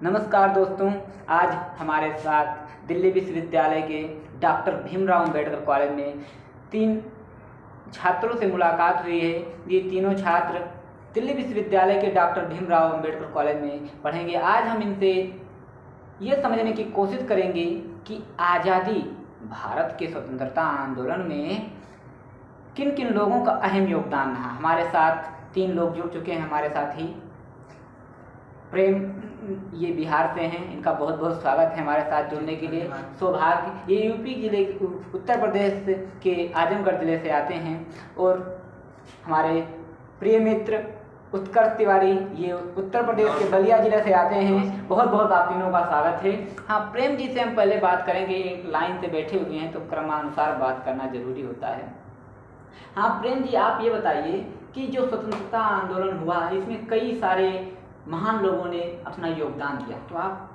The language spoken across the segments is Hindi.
नमस्कार दोस्तों। आज हमारे साथ दिल्ली विश्वविद्यालय के डॉक्टर भीमराव अंबेडकर कॉलेज में 3 छात्रों से मुलाकात हुई है। ये तीनों छात्र दिल्ली विश्वविद्यालय के डॉक्टर भीमराव अंबेडकर कॉलेज में पढ़ेंगे। आज हम इनसे ये समझने की कोशिश करेंगे कि आज़ादी भारत के स्वतंत्रता आंदोलन में किन किन लोगों का अहम योगदान रहा। हमारे साथ 3 लोग जुड़ चुके हैं हमारे साथी। प्रेम ये बिहार से हैं, इनका बहुत बहुत स्वागत है हमारे साथ जुड़ने के लिए। सौभाग्य ये यूपी जिले उत्तर प्रदेश के आजमगढ़ ज़िले से आते हैं। और हमारे प्रिय मित्र उत्कर्ष तिवारी ये उत्तर प्रदेश के बलिया जिले से आते हैं। बहुत बहुत आप तीनों का स्वागत है। हाँ, प्रेम जी से हम पहले बात करेंगे। एक लाइन से बैठे हुए हैं तो क्रमानुसार बात करना जरूरी होता है। हाँ प्रेम जी, आप ये बताइए कि जो स्वतंत्रता आंदोलन हुआ इसमें कई सारे महान लोगों ने अपना योगदान दिया, तो आप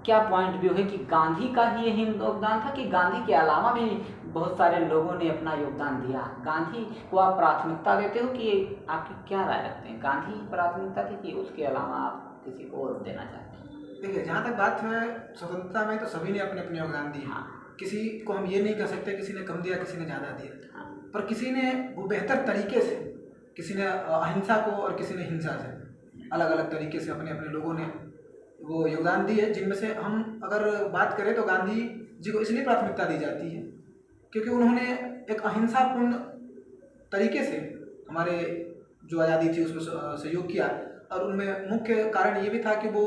क्या पॉइंट व्यू है कि गांधी का ही यही योगदान था कि गांधी के अलावा भी बहुत सारे लोगों ने अपना योगदान दिया? गांधी को आप प्राथमिकता देते हो कि आपकी क्या राय रखते हैं? गांधी प्राथमिकता थी कि उसके अलावा आप किसी को और देना चाहते हैं? देखिए, जहाँ तक बात है स्वतंत्रता में तो सभी ने अपने अपने योगदान दिए। हाँ। किसी को हम ये नहीं कह सकते किसी ने कम दिया किसी ने ज़्यादा दिया। हाँ। पर किसी ने वो बेहतर तरीके से, किसी ने अहिंसा को और किसी ने हिंसा से, अलग अलग तरीके से अपने अपने लोगों ने वो योगदान दिए। जिनमें से हम अगर बात करें तो गांधी जी को इसलिए प्राथमिकता दी जाती है क्योंकि उन्होंने एक अहिंसापूर्ण तरीके से हमारे जो आज़ादी थी उसमें सहयोग किया। और उनमें मुख्य कारण ये भी था कि वो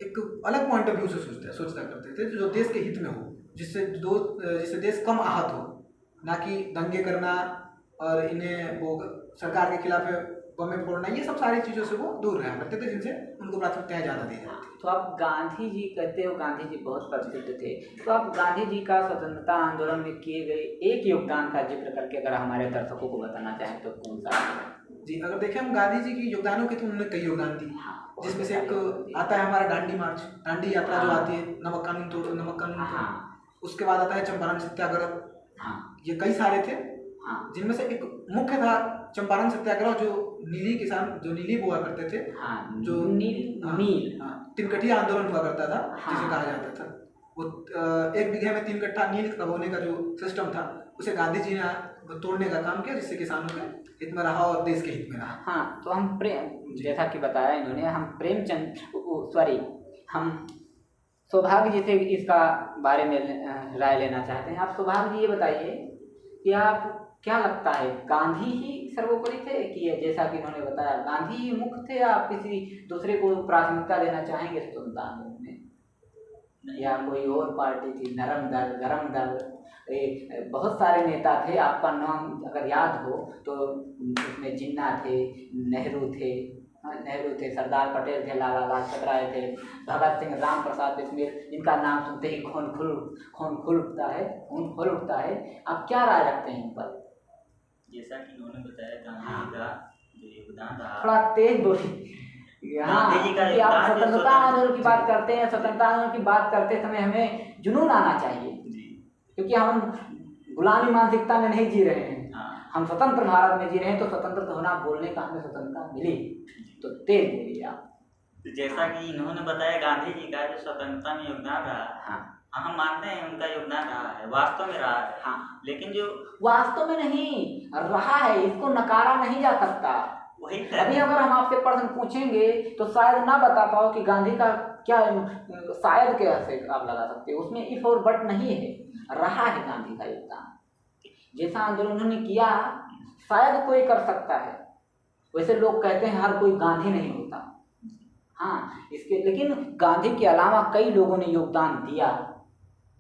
एक अलग पॉइंट ऑफ व्यू से सोचता करते थे जो देश के हित में हो, जिससे देश कम आहत हो, ना कि दंगे करना और इन्हें वो सरकार के खिलाफ बमें फोड़ना, ये सब सारी चीज़ों से वो दूर रहा करते थे, जिनसे उनको प्राथमिकता ज़्यादा दी जाती थी। तो आप गांधी जी कहते हो, गांधी जी बहुत प्रसिद्ध थे, तो आप गांधी जी का स्वतंत्रता आंदोलन में किए गए एक योगदान का जिक्र करके अगर हमारे दर्शकों को बताना चाहें तो कौन सा? जी, अगर देखें हम गांधी जी की योगदानों के तो उन्होंने कई योगदान दिए। जिसमें से एक आता है हमारा दांडी मार्च, दांडी यात्रा जो आती है, नमक कानून तोड़ो। उसके बाद आता है चंपारण सत्याग्रह। ये कई सारे थे, जिनमें से एक मुख्य था चंपारण सत्याग्रह, जो नीली बोआ करते थे। जो तिनकठिया आंदोलन हुआ करता था, जिसे कहा जाता था। वो 1 बीघे में 3 कट्ठा नील बोने का जो सिस्टम था उसे गांधी जी ने तोड़ने का काम किया, जिससे किसानों के हित में रहा और देश के हित में रहा। हाँ, तो हम जैसा कि बताया इन्होंने, हम सौभाग्य जी से इसका बारे में राय लेना चाहते हैं। आप सौभाग्य जी ये बताइए कि आप क्या लगता है, गांधी ही सर्वोपरि थे कि जैसा कि इन्होंने बताया गांधी ही मुख्य थे, या आप किसी दूसरे को प्राथमिकता देना चाहेंगे स्वतंत्रता आंदोलन में, या कोई और पार्टी थी, नरम दल, गरम दल? बहुत सारे नेता थे, आपका नाम अगर याद हो तो उसमें जिन्ना थे, नेहरू थे, सरदार पटेल थे, लाला लाजपत राय थे, भगत सिंह, राम प्रसाद बिस्मिल, जिनका नाम सुनते ही खून खोल उठता है। आप क्या राय रखते हैं इन पर? जैसा कि उन्होंने बताया, गांधी जी का जो योगदान रहा, थोड़ा तेज बोलिए। गांधी जी का योगदान, आप स्वतंत्रता आंदोलन की बात करते हैं, स्वतंत्रता आंदोलन की बात करते समय हमें जुनून आना चाहिए, क्योंकि हम गुलामी मानसिकता में नहीं जी रहे हैं। हम स्वतंत्र भारत में जी रहे हैं, तो स्वतंत्र होना, बोलने का हमें स्वतंत्रता मिली। तो तेज बोलिए आप। तो जैसा कि इन्होंने बताया, गांधी जी का जो स्वतंत्रता में योगदान रहा, हम मानते हैं उनका योगदान रहा है, वास्तव में रहा है। लेकिन जो वास्तव में नहीं रहा है, इसको नकारा नहीं जा सकता। वही अभी अगर हम आपसे प्रश्न पूछेंगे तो शायद ना बता पाओ कि गांधी का क्या, शायद कैसे आप लगा सकते हो, उसमें इफ और बट नहीं है, रहा है गांधी का योगदान। जैसा आंदोलन उन्होंने किया शायद कोई कर सकता है, वैसे लोग कहते हैं हर कोई गांधी नहीं होता। हाँ, लेकिन गांधी के अलावा कई लोगों ने योगदान दिया,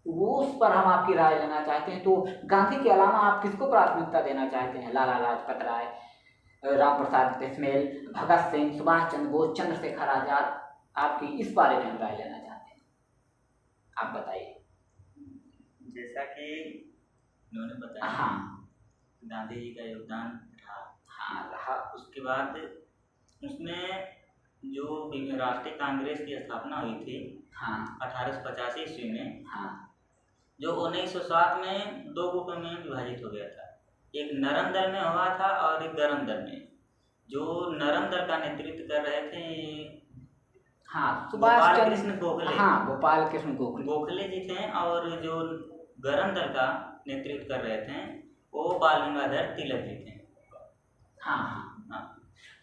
वो उस पर हम आपकी राय लेना चाहते हैं। तो गांधी के अलावा आप किसको प्राथमिकता देना चाहते हैं? लाला लाजपत राय, राम प्रसाद बिस्मिल, भगत सिंह, सुभाष चंद्र बोस, चंद्रशेखर आजाद, आपकी इस बारे में हम राय लेना चाहते हैं, आप बताइए। जैसा कि उन्होंने बताया, गांधी जी का योगदान रहा। उसके बाद उसमें जो राष्ट्रीय कांग्रेस की स्थापना हुई थी 1885 ईस्वी में, जो 1907 में 2 गुटों में विभाजित हो गया था। एक नरम दल में हुआ था और एक गरम दल में। जो नरम दल का नेतृत्व कर रहे थे, हाँ, सुभाष गोपाल चंद्र कृष्ण गोखले। हाँ, गोपाल कृष्ण गोखले जी थे। और जो गरम दल का नेतृत्व कर रहे थे वो बाल गंगाधर तिलक जी थे। हाँ हाँ।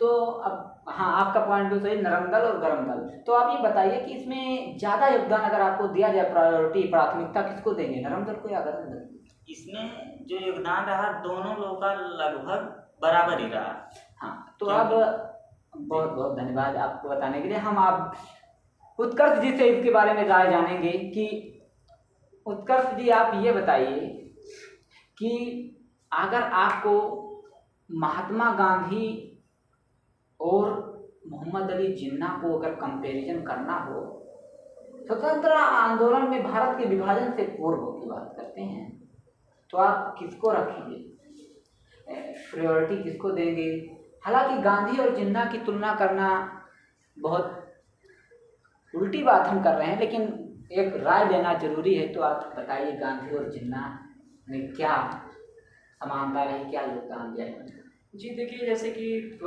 तो अब हाँ, आपका पॉइंट भी सही, नरम दल और गरम दल। तो आप ये बताइए कि इसमें ज़्यादा योगदान अगर आपको दिया जाए, प्रायोरिटी प्राथमिकता किसको देंगे, नरम दल को या गरम दल? इसमें जो योगदान रहा दोनों लोगों का लगभग बराबर ही रहा। हाँ, तो अब बहुत बहुत धन्यवाद आपको बताने के लिए। हम आप उत्कर्ष जी से इसके बारे में राय जानेंगे कि उत्कर्ष जी आप ये बताइए कि अगर आपको महात्मा गांधी और मोहम्मद अली जिन्ना को अगर कंपैरिजन करना हो, स्वतंत्रता आंदोलन में भारत के विभाजन से पूर्व की बात करते हैं, तो आप किसको रखेंगे, प्रायोरिटी किसको देंगे? हालांकि गांधी और जिन्ना की तुलना करना बहुत उल्टी बात हम कर रहे हैं, लेकिन एक राय लेना जरूरी है। तो आप बताइए गांधी और जिन्ना में क्या समानता रही, क्या योगदान दिया है? जी देखिए, जैसे कि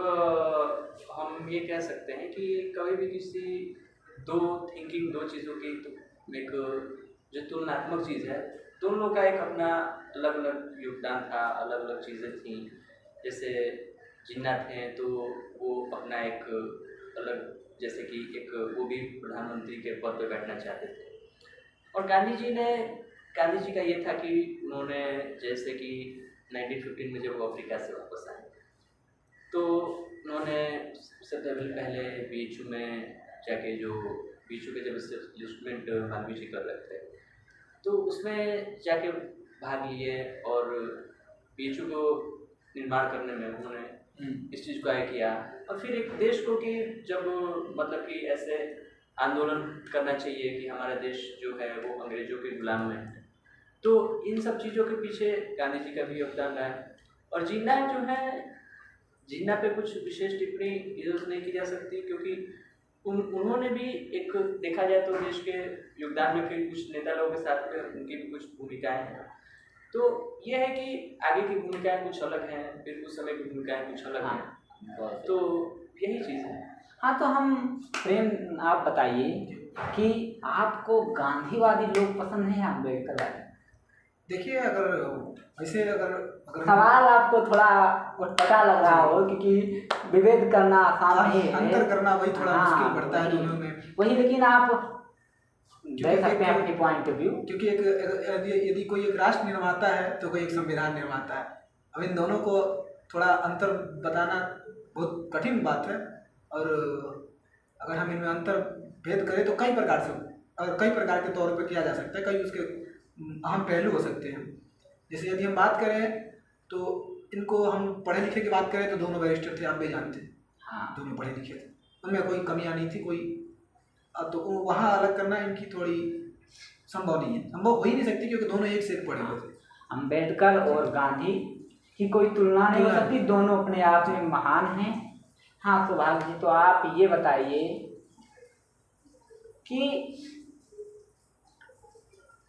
हम ये कह सकते हैं कि कभी भी किसी दो चीज़ों की एक जो तुलनात्मक चीज़ है, दोनों का एक अपना अलग अलग योगदान था, अलग अलग चीज़ें थी। जैसे जिन्ना थे तो वो अपना एक अलग, जैसे कि एक वो भी प्रधानमंत्री के पद पर बैठना चाहते थे। और गांधी जी का ये था कि उन्होंने जैसे कि 1915 में जब वो अफ्रीका से वापस आए तो उन्होंने सबसे पहले बीचू में जाके, जो बीचू के जब एस्टेब्लिशमेंट गांधी जी कर रहे थे तो उसमें जाके भाग लिए और बीचू को निर्माण करने में उन्होंने इस चीज़ को आगे किया। और फिर एक देश को कि जब मतलब कि ऐसे आंदोलन करना चाहिए कि हमारा देश जो है वो अंग्रेजों के गुलाम में है, तो इन सब चीज़ों के पीछे गांधी जी का भी योगदान रहा है। और जिन्ना जो है, जिन्ना पे कुछ विशेष टिप्पणी इधर नहीं की जा सकती, क्योंकि उन्होंने भी एक देखा जाए तो देश के योगदान में फिर कुछ नेता लोगों के साथ में उनकी भी कुछ भूमिकाएं हैं। तो ये है कि आगे की भूमिकाएं कुछ अलग हैं, फिर उस समय की भूमिकाएं कुछ अलग हैं। तो यही चीज़ है। हाँ, तो हम प्रेम आप बताइए कि आपको गांधीवादी लोग पसंद है या अम्बेडकरवादी? देखिए, अगर वैसे अगर सवाल आपको थोड़ा उटपटा लग रहा हो, क्योंकि विभेद करना आसान नहीं है, अंतर करना वही थोड़ा मुश्किल पड़ता है दोनों में वही। लेकिन आप दे सकते हैं अपनी पॉइंट ऑफ व्यू, क्योंकि यदि कोई एक राष्ट्र निर्माता है तो कोई एक संविधान निर्माता है। अब इन दोनों को थोड़ा अंतर बताना बहुत कठिन बात है। और अगर हम इनमें अंतर भेद करें तो कई प्रकार से और कई प्रकार के तौर पर किया जा सकता है, कई उसके अहम पहलू हो सकते हैं। जैसे यदि हम बात करें तो इनको हम पढ़े लिखे की बात करें तो दोनों बैरिस्टर थे, आप भी जानते हैं। हाँ, दोनों पढ़े लिखे थे, उनमें कोई कमियां नहीं थी कोई। अब तो वहाँ अलग करना इनकी थोड़ी संभव नहीं है, संभव हो ही नहीं सकती, क्योंकि दोनों एक से एक पढ़े हुए थे। अम्बेडकर और गांधी की कोई तुलना नहीं हो सकती, दोनों अपने आप में महान हैं। हाँ सुभाष जी, तो आप ये बताइए कि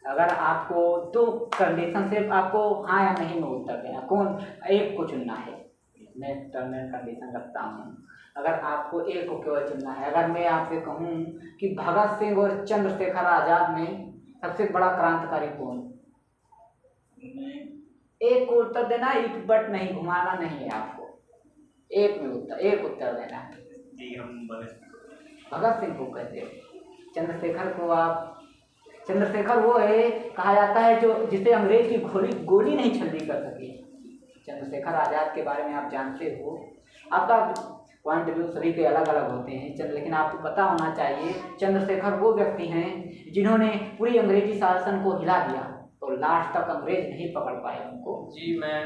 अगर आपको दो कंडीशन, सिर्फ आपको हाँ या नहीं में उत्तर देना, कौन एक को चुनना है, मैं टर्म एंड कंडीशन रखता हूँ। अगर आपको एक को केवल चुनना है, अगर मैं आपसे कहूँ कि भगत सिंह और चंद्रशेखर आजाद में सबसे बड़ा क्रांतिकारी कौन, एक को उत्तर देना, एक बट नहीं, घुमाना नहीं है आपको, एक में उत्तर, एक उत्तर देना है। जी, हम भगत सिंह को कहते हैं, चंद्रशेखर को आप, चंद्रशेखर वो है कहा जाता है जो जिसे अंग्रेज की गोली नहीं छलनी कर सकी। चंद्रशेखर आजाद के बारे में आप जानते हो, आपका पॉइंट ऑफ व्यू सभी के अलग अलग होते हैं, लेकिन आपको पता होना चाहिए चंद्रशेखर वो व्यक्ति हैं जिन्होंने पूरी अंग्रेजी शासन को हिला दिया, तो लास्ट तक अंग्रेज नहीं पकड़ पाए उनको। जी, मैं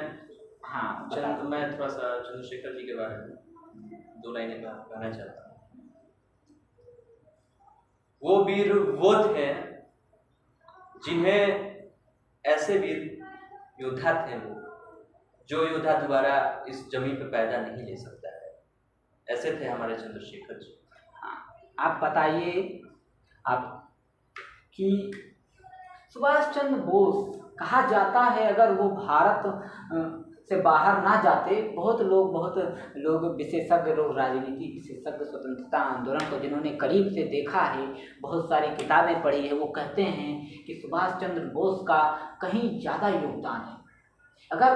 मैं थोड़ा सा चंद्रशेखर जी के बारे में दो लाइनें कहना चाहता हूँ। वो वीर वो थे जिन्हें ऐसे वीर योद्धा थे वो जो योद्धा दोबारा इस जमीन पर पैदा नहीं ले सकता है, ऐसे थे हमारे चंद्रशेखर जी। हाँ, आप बताइए आप कि सुभाष चंद्र बोस कहा जाता है, अगर वो भारत से बाहर ना जाते बहुत लोग विशेषज्ञ लोग, राजनीति विशेषज्ञ, स्वतंत्रता आंदोलन को जिन्होंने करीब से देखा है, बहुत सारी किताबें पढ़ी है, वो कहते हैं कि सुभाष चंद्र बोस का कहीं ज़्यादा योगदान है। अगर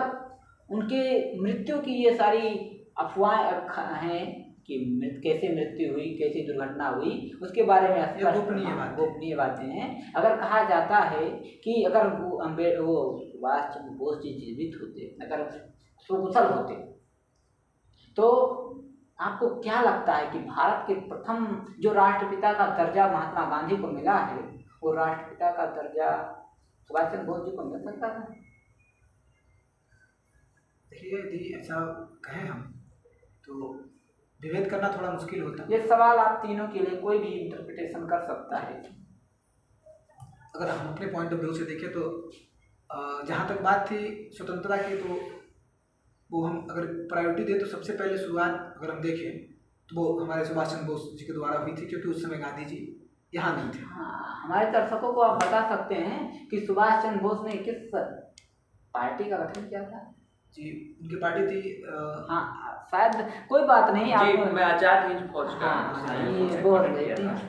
उनके मृत्यु की ये सारी अफवाहें हैं कि कैसे मृत्यु हुई, कैसी दुर्घटना हुई, उसके बारे में गोपनीय बातें हैं। अगर कहा जाता है कि अगर वो सुभाष चंद्र बोस जी जीवित होते, अगर सुकुशल होते, तो आपको क्या लगता है कि भारत के प्रथम जो राष्ट्रपिता का दर्जा महात्मा गांधी को मिला है, वो राष्ट्रपिता का दर्जा सुभाष चंद्र बोस जी को मिल सकता था? देखिए, यदि ऐसा कहें हम तो विभेद करना थोड़ा मुश्किल होता है। ये सवाल आप तीनों के लिए कोई भी इंटरप्रिटेशन कर सकता है। अगर हम अपने पॉइंट ऑफ व्यू से देखें तो जहाँ तक बात थी स्वतंत्रता की, तो वो हम अगर प्रायोरिटी दें तो सबसे पहले शुरुआत अगर हम देखें तो वो हमारे सुभाष चंद्र बोस जी के द्वारा हुई थी, क्योंकि उस समय गांधी जी यहाँ नहीं थे। हाँ, हमारे दर्शकों को आप बता सकते हैं कि सुभाष चंद्र बोस ने किस पार्टी का गठन किया था? जी, उनकी पार्टी थी हाँ, शायद कोई बात नहीं, आप मैं आजाद हिंद फौज का।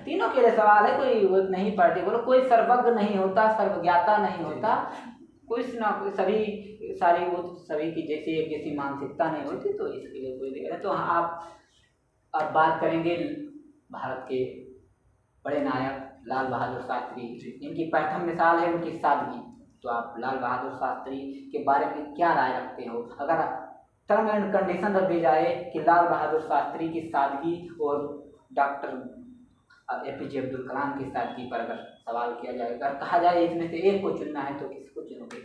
तीनों के लिए सवाल है, कोई वो नहीं पार्टी बोलो, कोई सर्वज्ञ नहीं होता, सर्वज्ञाता नहीं होता, कोई ना कोई सभी की जैसी मानसिकता नहीं होती, तो इसके लिए कोई नहीं है। तो आप अब बात करेंगे भारत के बड़े नायक लाल बहादुर शास्त्री, इनकी प्रथम मिसाल है उनकी सादगी। तो आप लाल बहादुर शास्त्री के बारे में क्या राय रखते हो? अगर टर्म एंड कंडीशन रख दी जाए कि लाल बहादुर शास्त्री की सादगी और डॉक्टर APJ अब्दुल कलाम की सादगी पर अगर सवाल किया जाए, अगर कहा जाए इसमें से एक को चुनना है, तो किसको चुनोगे?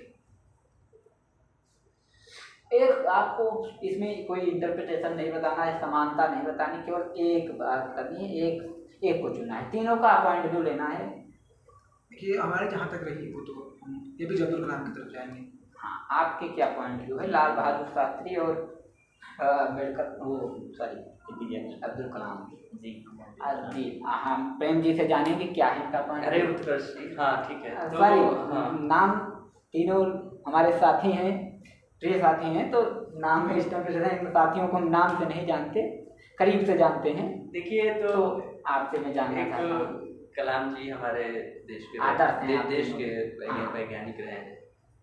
एक, आपको इसमें कोई इंटरप्रिटेशन नहीं बताना है, समानता नहीं बतानी, केवल एक बात करनी है, एक को चुनना है, तीनों का पॉइंट व्यू लेना है। देखिए, हमारे जहाँ तक रही वो तो हम APJ अब्दुल कलाम की तरफ जाएंगे। हाँ, आपके क्या पॉइंट व्यू है लाल बहादुर शास्त्री और अम्बेडकर, वो सॉरी अब्दुल कलाम जी? जी, हम प्रेम जी से जानेंगे क्या है इनका पॉइंट। अरे उत्कर्ष जी, हाँ ठीक है। सॉरी, नाम तीनों हमारे साथी हैं, प्रिय साथी हैं, तो नाम में इन साथियों को हम नाम से नहीं जानते, करीब से जानते हैं। देखिए, तो आपसे मैं जानना चाहता हूँ, कलाम जी हमारे देश के वैज्ञानिक रहे हैं,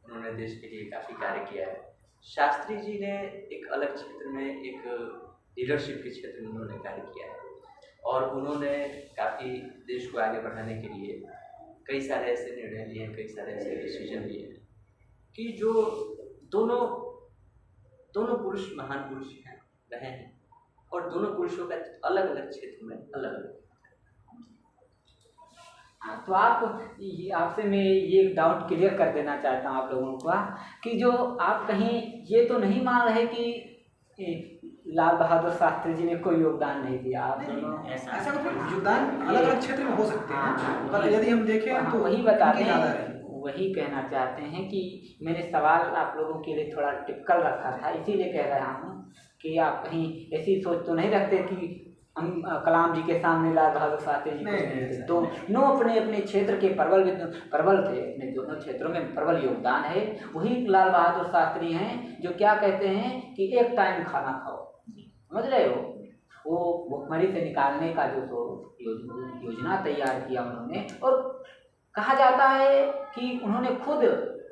उन्होंने देश के लिए काफ़ी कार्य किया है। शास्त्री जी ने एक अलग क्षेत्र में, एक लीडरशिप के क्षेत्र में उन्होंने कार्य किया है, और उन्होंने काफ़ी देश को आगे बढ़ाने के लिए कई सारे ऐसे निर्णय लिए हैं, कई सारे ऐसे डिसीजन लिए हैं कि जो दोनों पुरुष महान पुरुष हैं, रहे हैं, और दोनों पुरुषों का अलग अलग क्षेत्र में अलग अलग। तो आपसे मैं ये डाउट क्लियर कर देना चाहता हूँ आप लोगों का, कि जो आप कहीं ये तो नहीं मान रहे कि लाल बहादुर शास्त्री जी ने कोई योगदान नहीं दिया? आप दोनों ऐसा कोई योगदान अलग अलग क्षेत्र में हो सकते हैं, पर यदि हम देखें तो वही बताते हैं, वही कहना चाहते हैं कि मैंने सवाल आप लोगों के लिए थोड़ा टिपिकल रखा था, इसीलिए कह रहा हूँ कि आप कहीं ऐसी सोच तो नहीं रखते कि हम कलाम जी के सामने लाल बहादुर शास्त्री जी को तो नो, अपने अपने क्षेत्र के प्रबल थे, अपने दोनों क्षेत्रों में प्रबल योगदान है। वही लाल बहादुर शास्त्री हैं जो क्या कहते हैं कि एक टाइम खाना खाओ, समझ रहे हो? वो भुखमरी से निकालने का जो योजना तैयार किया उन्होंने, और कहा जाता है कि उन्होंने खुद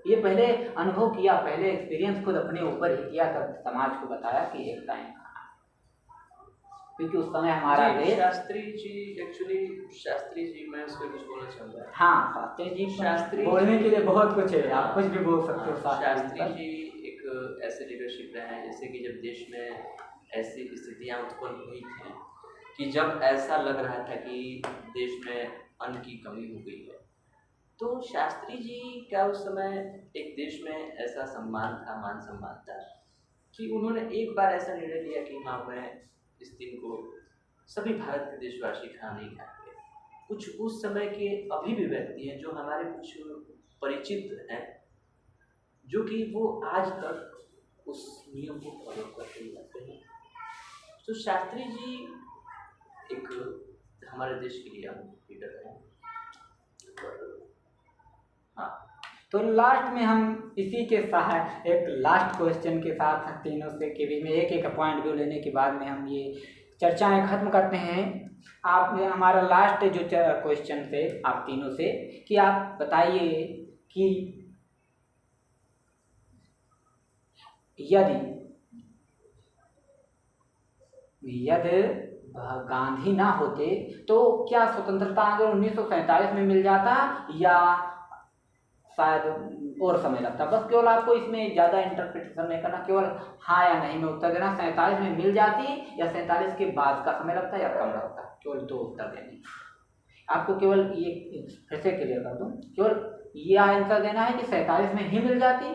ये पहले अनुभव किया, पहले एक्सपीरियंस खुद अपने ऊपर ही किया, तब समाज को बताया कि एक टाइम, क्योंकि उस समय हमारा देश। शास्त्री जी मैं इस पर कुछ बोलना चाहूँगा। हाँ, शास्त्री बोलने के लिए बहुत कुछ है, आप कुछ भी बोल सकते हो। शास्त्री जी एक ऐसे लीडरशिप रहे हैं, जैसे कि जब देश में ऐसी स्थितियाँ उत्पन्न हुई थी कि जब ऐसा लग रहा था कि देश में अन्न की कमी हो गई है, तो शास्त्री जी का उस समय एक देश में ऐसा सम्मान था, मान सम्मान था, कि उन्होंने एक बार ऐसा निर्णय लिया कि हाँ, मैं इस दिन को सभी भारत के देशवासी खाना नहीं खाएंगे। कुछ उस समय के अभी भी व्यक्ति हैं जो हमारे कुछ परिचित हैं, जो कि वो आज तक उस नियम को फॉलो करते जाते हैं। तो शास्त्री जी एक हमारे देश के लिए लीडर हैं। हाँ, तो लास्ट में हम इसी के साथ एक लास्ट क्वेश्चन के साथ तीनों से के बीच में एक एक पॉइंट व्यू लेने के बाद में हम ये चर्चाएं खत्म करते हैं। आप हमारा लास्ट जो क्वेश्चन थे आप तीनों से कि आप बताइए कि यदि गांधी ना होते तो क्या स्वतंत्रता आंदोलन 1947 में मिल जाता या शायद और समय लगता? बस केवल आपको इसमें ज़्यादा इंटरप्रिटेशन नहीं करना, केवल हाँ या नहीं में उत्तर देना। 47 में मिल जाती या 47 के बाद का समय लगता या कम लगता, केवल 2 उत्तर देने। आपको केवल ये फिर से क्लियर कर दूँ, केवल ये आंसर देना है कि 47 में ही मिल जाती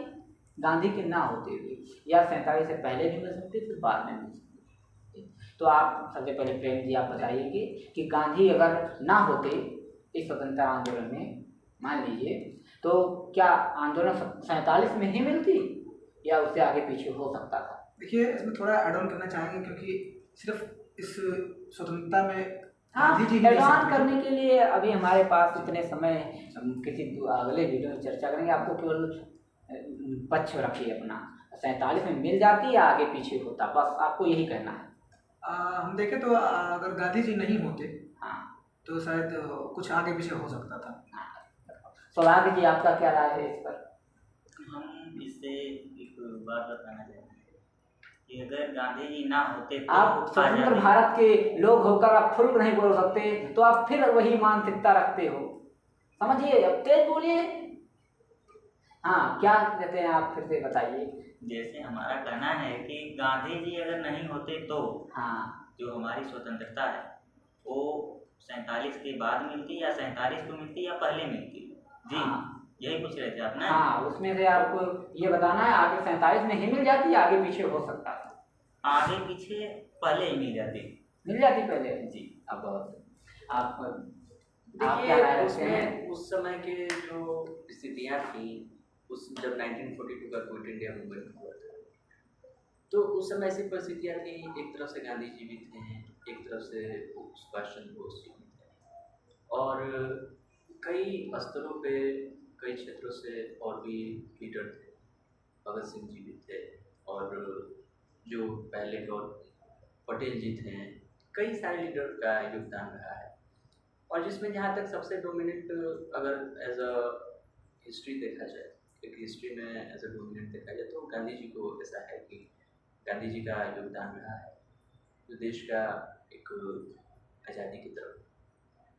गांधी के ना होते हुए, या 47 से पहले भी मिल सकती फिर बाद में मिल सकती। तो आप सबसे पहले प्रेम जी आप बताइए कि गांधी अगर ना होते इस स्वतंत्रता आंदोलन में, मान लीजिए, तो क्या आंदोलन 47 में ही मिलती या उससे आगे पीछे हो सकता था? देखिए, इसमें थोड़ा ऐड ऑन करना चाहेंगे क्योंकि सिर्फ इस स्वतंत्रता में हाँ, गांधी जी ऐड ऑन करने के लिए अभी हमारे पास इतने समय, हम किसी अगले वीडियो में चर्चा करेंगे। आपको केवल पक्ष रखिए अपना, 47 में मिल जाती या आगे पीछे होता, बस आपको यही कहना है। हम देखें तो अगर गांधी जी नहीं होते हाँ तो शायद कुछ आगे पीछे हो सकता था। सौभाग्य जी आपका क्या राय है इस पर? हम इससे एक बात बताना चाहेंगे कि अगर गांधी जी ना होते तो आप स्वतंत्र भारत के लोग होकर आप फुल नहीं बोल सकते, तो आप फिर वही मानसिकता रखते हो, समझिए। अब तेज बोलिए। हाँ, क्या कहते हैं आप, फिर से बताइए। जैसे हमारा कहना है कि गांधी जी अगर नहीं होते तो हाँ, जो हमारी स्वतंत्रता है वो 47 के बाद मिलती या 47 को मिलती या पहले मिलती जी। हाँ, यही पूछ रहे थे आप ना? हाँ, उसमें से आपको ये बताना है आगे 47 में ही मिल जाती या आगे पीछे हो सकता था? आगे पीछे पहले ही मिल जाती पहले जी। अब आप देखिए, उसमें उस समय के जो स्थितियाँ थी, उस जब 1942 का क्विट इंडिया मूवमेंट हुआ था, तो उस समय ऐसी परिस्थितियाँ थी, एक तरफ से गांधी जी भी थे, एक तरफ से सुभाष चंद्र बोस जी भी थे, और कई स्तरों पे कई क्षेत्रों से और भी लीडर थे। भगत सिंह जी भी थे, और जो पहले के और पटेल जी थे, कई सारे लीडर का योगदान रहा है। और जिसमें जहाँ तक सबसे डोमिनेंट अगर एज अ हिस्ट्री देखा जाए, एक हिस्ट्री में एज अ डोमिनेंट देखा जाए, तो गांधी जी को ऐसा है कि गांधी जी का योगदान रहा है जो देश का एक आज़ादी की तरफ,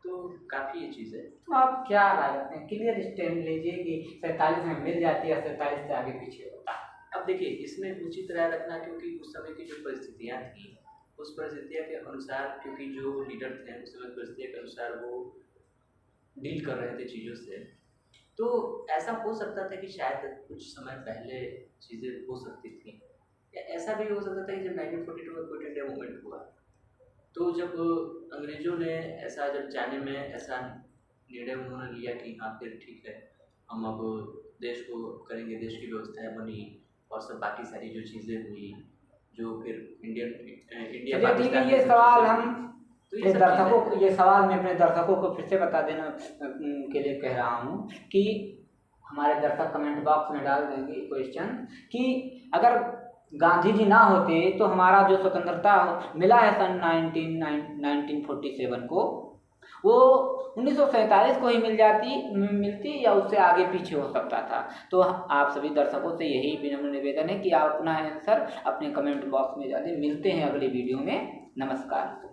तो काफ़ी ये चीज़ है। तो आप क्या राय रखते हैं? क्लियर स्टैंड लीजिए कि 47 में मिल जाती है, 47 से आगे पीछे होता। अब देखिए, इसमें उचित राय रखना, क्योंकि उस समय की जो परिस्थितियाँ थी, उस परिस्थितियों के अनुसार, क्योंकि जो लीडर थे उस समय परिस्थितियों के अनुसार वो डील कर रहे थे चीज़ों से, तो ऐसा हो सकता था कि शायद कुछ समय पहले चीज़ें हो सकती थी, या ऐसा भी हो सकता था कि जब 1942 में क्विट इंडिया मूवमेंट हुआ, तो जब अंग्रेज़ों ने ऐसा जब जाने में ऐसा निर्णय उन्होंने लिया कि हाँ फिर ठीक है, हम अब देश को करेंगे, देश की व्यवस्थाएं बनी और सब बाकी सारी जो चीज़ें हुई, जो फिर इंडिया पाकिस्तान ये सवाल हम दर्शकों को, ये सवाल मैं अपने दर्शकों को फिर से बता देना के लिए कह रहा हूँ कि हमारे दर्शक कमेंट बॉक्स में डाल देंगे क्वेश्चन कि अगर गांधी जी ना होते तो हमारा जो स्वतंत्रता मिला है सन 1947 को, वो 1947 को ही मिलती या उससे आगे पीछे हो सकता था। तो आप सभी दर्शकों से यही विनम्र निवेदन है कि आप अपना आंसर अपने कमेंट बॉक्स में डालें। मिलते हैं अगले वीडियो में। नमस्कार।